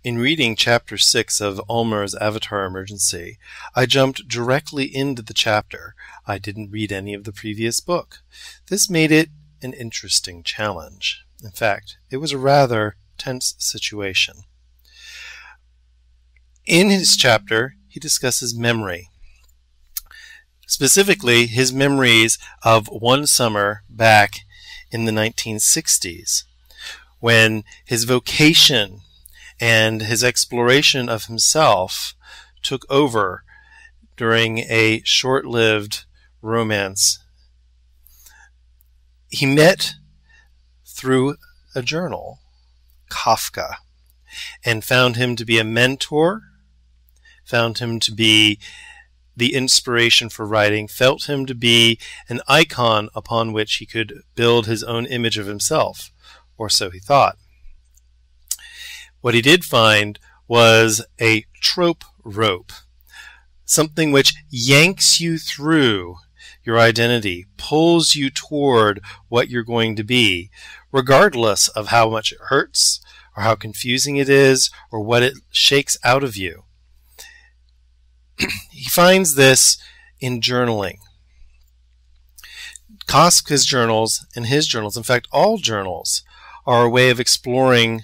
In reading Chapter 6 of Ulmer's Avatar Emergency, I jumped directly into the chapter. I didn't read any of the previous book. This made it an interesting challenge. In fact, it was a rather tense situation. In his chapter, he discusses memory. Specifically, his memories of one summer back in the 1960s, when his vocation and his exploration of himself took over during a short-lived romance. He met, through a journal, Kafka, and found him to be a mentor, found him to be the inspiration for writing, felt him to be an icon upon which he could build his own image of himself, or so he thought. What he did find was a trope rope, something which yanks you through your identity, pulls you toward what you're going to be, regardless of how much it hurts, or how confusing it is, or what it shakes out of you. He finds this in journaling. Kafka's journals and his journals, in fact all journals, are a way of exploring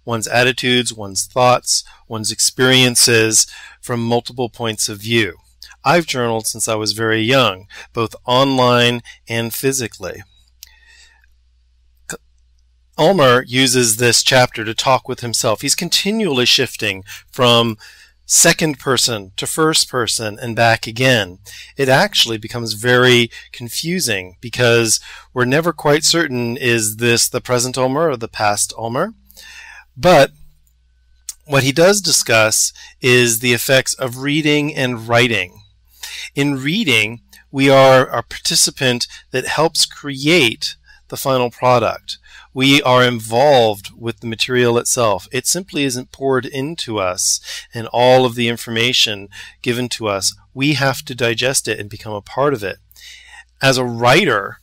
one's attitudes, one's thoughts, one's experiences from multiple points of view. I've journaled since I was very young, both online and physically. Ulmer uses this chapter to talk with himself. He's continually shifting from second person to first person and back again. It actually becomes very confusing because we're never quite certain, is this the present Ulmer or the past Ulmer? But what he does discuss is the effects of reading and writing. In reading, we are a participant that helps create the final product. We are involved with the material itself. It simply isn't poured into us, and all of the information given to us, we have to digest it and become a part of it. As a writer,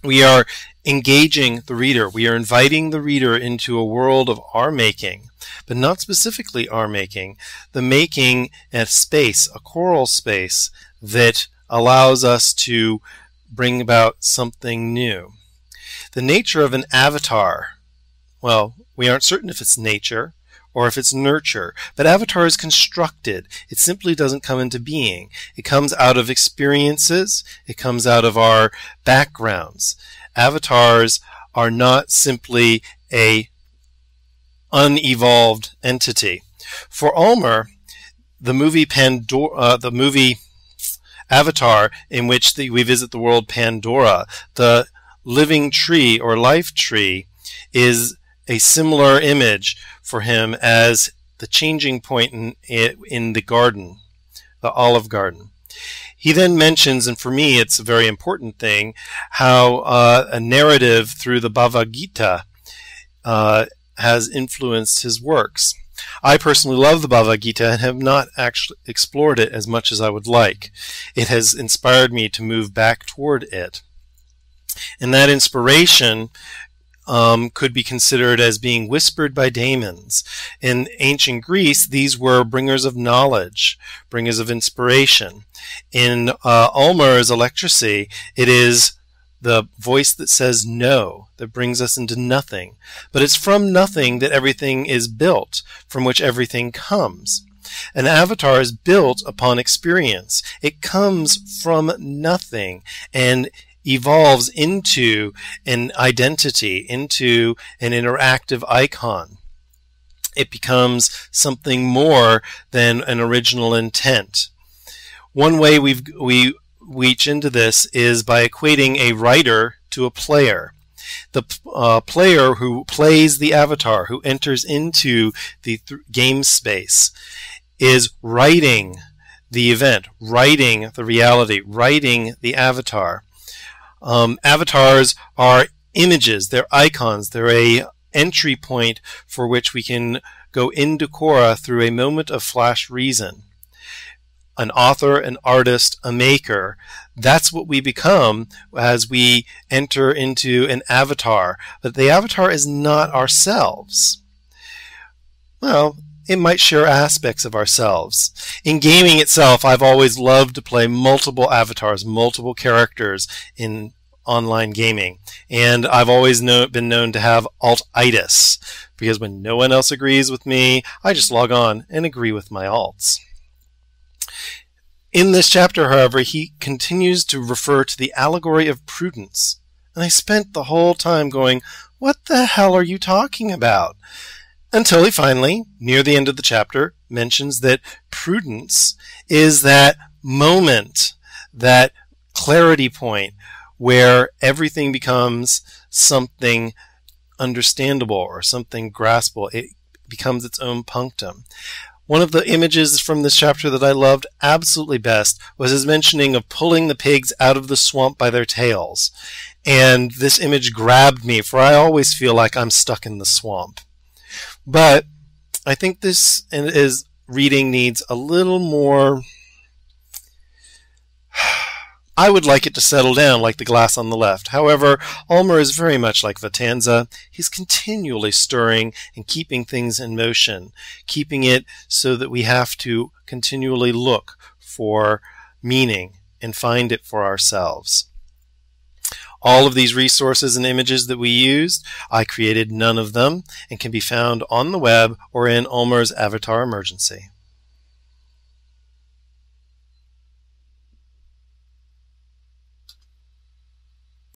we are engaging the reader. We are inviting the reader into a world of our making, but not specifically our making, the making a space, a choral space that allows us to bring about something new. The nature of an avatar, well, we aren't certain if it's nature or if it's nurture, but avatar is constructed. It simply doesn't come into being. It comes out of experiences. It comes out of our backgrounds. Avatars are not simply a unevolved entity. For Ulmer, the movie Avatar, in which we visit the world Pandora, the living tree or life tree, is a similar image for him as the changing point in the garden, the olive garden. He then mentions, and for me it's a very important thing, how a narrative through the Bhagavad Gita has influenced his works. I personally love the Bhagavad Gita and have not actually explored it as much as I would like. It has inspired me to move back toward it. And that inspiration could be considered as being whispered by daemons. In ancient Greece, these were bringers of knowledge, bringers of inspiration. In Ulmer's Electricity, it is the voice that says no, that brings us into nothing. But it's from nothing that everything is built, from which everything comes. An avatar is built upon experience. It comes from nothing and evolves into an identity, into an interactive icon. It becomes something more than an original intent. One way we reach into this is by equating a writer to a player. The player who plays the avatar, who enters into the game space, is writing the event, writing the reality, writing the avatar. Avatars are images, they're icons, they're a entry point for which we can go into Korra through a moment of flash reason. An author, an artist, a maker, that's what we become as we enter into an avatar. But the avatar is not ourselves. Well, it might share aspects of ourselves. In gaming itself, I've always loved to play multiple avatars, multiple characters in online gaming. And I've always been known to have alt-itis, because when no one else agrees with me, I just log on and agree with my alts. In this chapter, however, he continues to refer to the allegory of prudence. And I spent the whole time going, what the hell are you talking about? Until he finally, near the end of the chapter, mentions that prudence is that moment, that clarity point, where everything becomes something understandable or something graspable. It becomes its own punctum. One of the images from this chapter that I loved absolutely best was his mentioning of pulling the pigs out of the swamp by their tails. And this image grabbed me, for I always feel like I'm stuck in the swamp. But I think this reading needs a little more. I would like it to settle down like the glass on the left. However, Ulmer is very much like Vatanza. He's continually stirring and keeping things in motion, keeping it so that we have to continually look for meaning and find it for ourselves. All of these resources and images that we used, I created none of them, and can be found on the web or in Ulmer's Avatar Emergency.